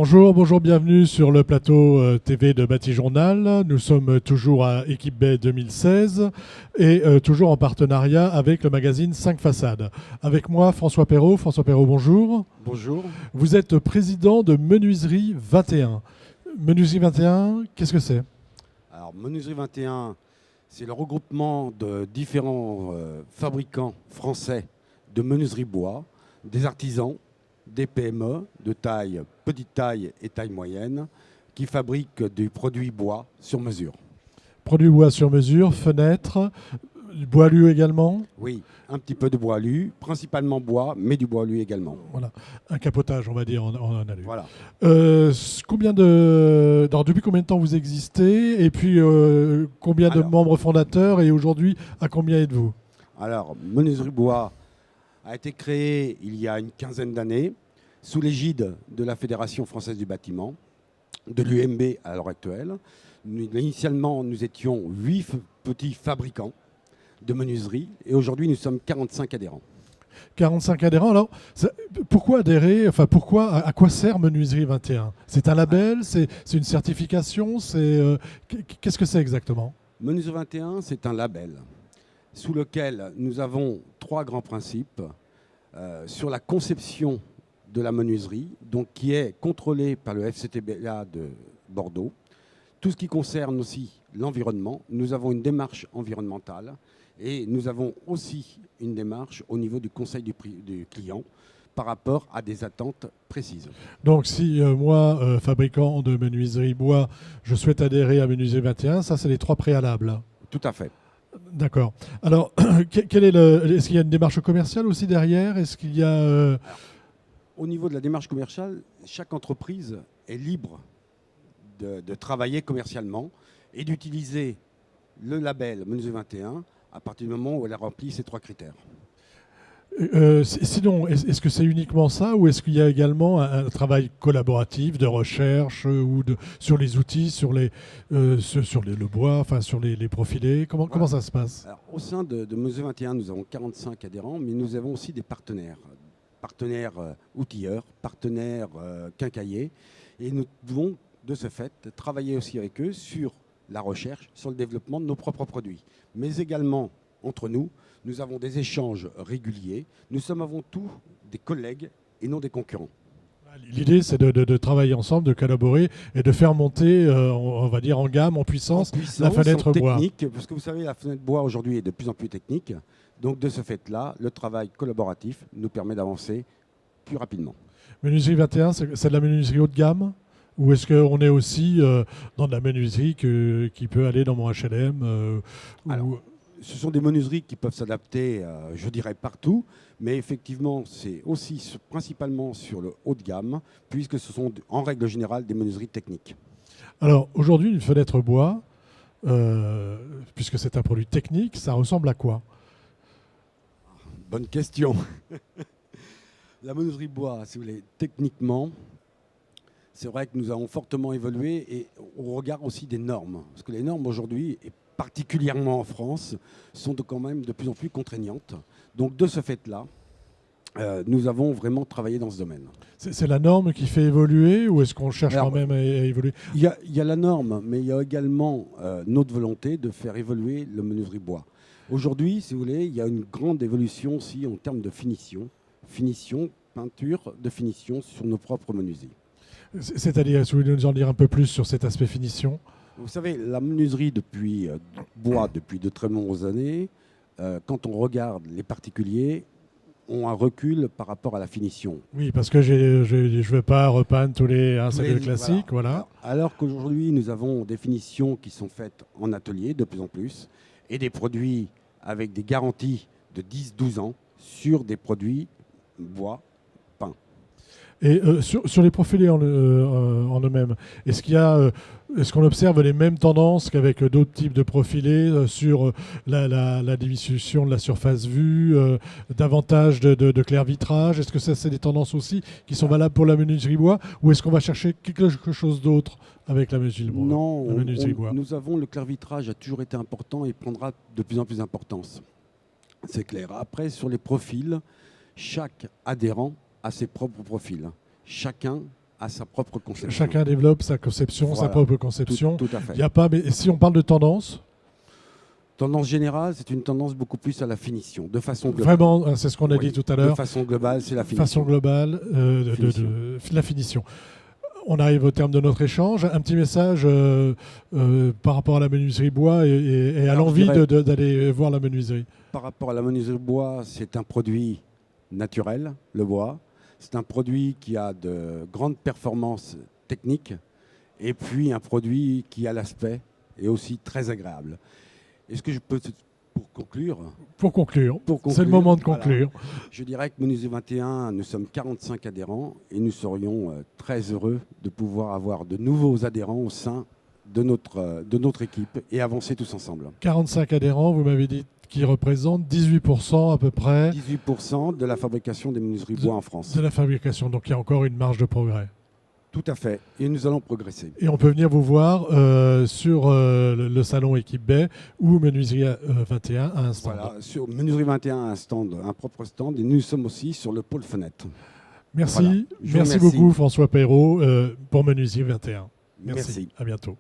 Bonjour, bonjour, bienvenue sur le plateau TV de Bâti Journal. Nous sommes toujours à Équipe Baie 2016 et toujours en partenariat avec le magazine 5 Façades. Avec moi, François Perrault. François Perrault, bonjour. Bonjour. Vous êtes président de Menuiserie 21. Menuiserie 21, qu'est-ce que c'est? Alors, Menuiserie 21, c'est le regroupement de différents fabricants français de menuiserie bois, des artisans, des PME de taille, petite taille et taille moyenne, qui fabriquent du produit bois sur mesure. Produit bois sur mesure, fenêtres, du bois alu également? Oui, un petit peu de bois alu, principalement bois, mais du bois alu également. Voilà, un capotage, on va dire, en alu. Voilà. Alors, depuis combien de temps vous existez? Et puis, combien de membres fondateurs? Et aujourd'hui, à combien êtes-vous? Alors, Menuiserie bois a été créé il y a une quinzaine d'années sous l'égide de la Fédération française du bâtiment, de l'UMB à l'heure actuelle. Initialement, nous étions 8 petits fabricants de menuiserie et aujourd'hui, nous sommes 45 adhérents. 45 adhérents. Alors, pourquoi adhérer? Enfin, à quoi sert Menuiserie 21? C'est un label? C'est une certification? Qu'est-ce que c'est exactement? Menuiserie 21, c'est un label sous lequel nous avons 3 grands principes sur la conception de la menuiserie, donc qui est contrôlée par le FCTBA de Bordeaux. Tout ce qui concerne aussi l'environnement, nous avons une démarche environnementale et nous avons aussi une démarche au niveau du conseil du client par rapport à des attentes précises. Donc si moi, fabricant de menuiserie bois, je souhaite adhérer à Menuiserie 21, ça c'est les 3 préalables. Tout à fait. D'accord. Alors, est-ce qu'il y a une démarche commerciale aussi derrière? Est-ce qu'il y a... Au niveau de la démarche commerciale, chaque entreprise est libre de travailler commercialement et d'utiliser le label Menuiserie 21 à partir du moment où elle a rempli ces 3 critères. Sinon, est-ce que c'est uniquement ça ou est-ce qu'il y a également un travail collaboratif de recherche sur les outils, sur le bois, enfin sur les profilés? Comment ça se passe? Alors, au sein de Menuiserie 21, nous avons 45 adhérents, mais nous avons aussi des partenaires. Partenaires outilleurs, partenaires quincailliers. Et nous devons, de ce fait, travailler aussi avec eux sur la recherche, sur le développement de nos propres produits. Mais également, entre nous, nous avons des échanges réguliers. Nous sommes avant tout des collègues et non des concurrents. L'idée, c'est de travailler ensemble, de collaborer et de faire monter, on va dire, en gamme, en puissance la fenêtre bois. Technique, parce que vous savez, la fenêtre bois aujourd'hui est de plus en plus technique. Donc, de ce fait-là, le travail collaboratif nous permet d'avancer plus rapidement. Menuiserie 21, c'est de la menuiserie haut de gamme? Ou est-ce qu'on est aussi dans de la menuiserie qui peut aller dans mon HLM Alors, ce sont des menuiseries qui peuvent s'adapter, je dirais, partout. Mais effectivement, c'est aussi principalement sur le haut de gamme, puisque ce sont en règle générale des menuiseries techniques. Alors, aujourd'hui, une fenêtre bois, puisque c'est un produit technique, ça ressemble à quoi? Bonne question. La menuiserie bois, si vous voulez, techniquement, c'est vrai que nous avons fortement évolué et au regard aussi des normes. Parce que les normes aujourd'hui, et particulièrement en France, sont quand même de plus en plus contraignantes. Donc de ce fait-là, nous avons vraiment travaillé dans ce domaine. C'est la norme qui fait évoluer ou est-ce qu'on cherche quand même à évoluer? Il y a la norme, mais il y a également notre volonté de faire évoluer le menuiserie bois. Aujourd'hui, si vous voulez, il y a une grande évolution aussi en termes de finition, peinture de finition sur nos propres menuiseries. C'est-à-dire, est-ce que vous voulez nous en dire un peu plus sur cet aspect finition? Vous savez, la menuiserie bois depuis de très nombreuses années, quand on regarde les particuliers, ont un recul par rapport à la finition. Oui, parce que je ne vais pas repeindre tous les classiques. Voilà. Alors qu'aujourd'hui, nous avons des finitions qui sont faites en atelier de plus en plus et des produits avec des garanties de 10-12 ans sur des produits bois peints. Et sur les profilés en eux-mêmes, est-ce qu'on observe les mêmes tendances qu'avec d'autres types de profilés sur la diminution de la surface vue, davantage de clair vitrage? Est-ce que ça, c'est des tendances aussi qui sont valables pour la menuiserie bois ou est-ce qu'on va chercher quelque chose d'autre avec la menuiserie bois? Non, nous avons le clair vitrage a toujours été important et prendra de plus en plus d'importance. C'est clair. Après, sur les profils, chaque adhérent a ses propres profils. Chacun a sa propre conception. Chacun développe sa conception, sa Voilà. propre conception. Tout à fait. Il y a pas, mais si on parle de tendance, Tendance générale, c'est une tendance beaucoup plus à la finition, de façon globale. vraiment, c'est ce qu'on a Oui, dit tout à de l'heure, façon globale, c'est la finition. façon globale de la finition. On arrive au terme de notre échange. Un petit message par rapport à la menuiserie bois et à Alors, l'envie je dirais- d'aller voir la menuiserie. Par rapport à la menuiserie bois, c'est un produit naturel, le bois. C'est un produit qui a de grandes performances techniques et puis un produit qui a l'aspect est aussi très agréable. Est-ce que je peux, pour conclure, Pour conclure, Pour c'est le conclure, moment de voilà. conclure. je dirais que Menuiserie 21, nous sommes 45 adhérents et nous serions très heureux de pouvoir avoir de nouveaux adhérents au sein de notre équipe et avancer tous ensemble. 45 adhérents, vous m'avez dit, qui représentent 18% à peu près 18% de la fabrication des menuiseries bois en France. de la fabrication. Donc il y a encore une marge de progrès. Tout à fait. Et nous allons progresser. Et on peut venir vous voir sur le salon Équipe Baie ou Menuiserie 21 à un stand. Voilà, sur Menuiserie 21, un propre stand, et nous sommes aussi sur le pôle fenêtre. Merci. Voilà. Je vous Merci remercie. beaucoup François Perrault pour Menuiserie 21. Merci. À bientôt.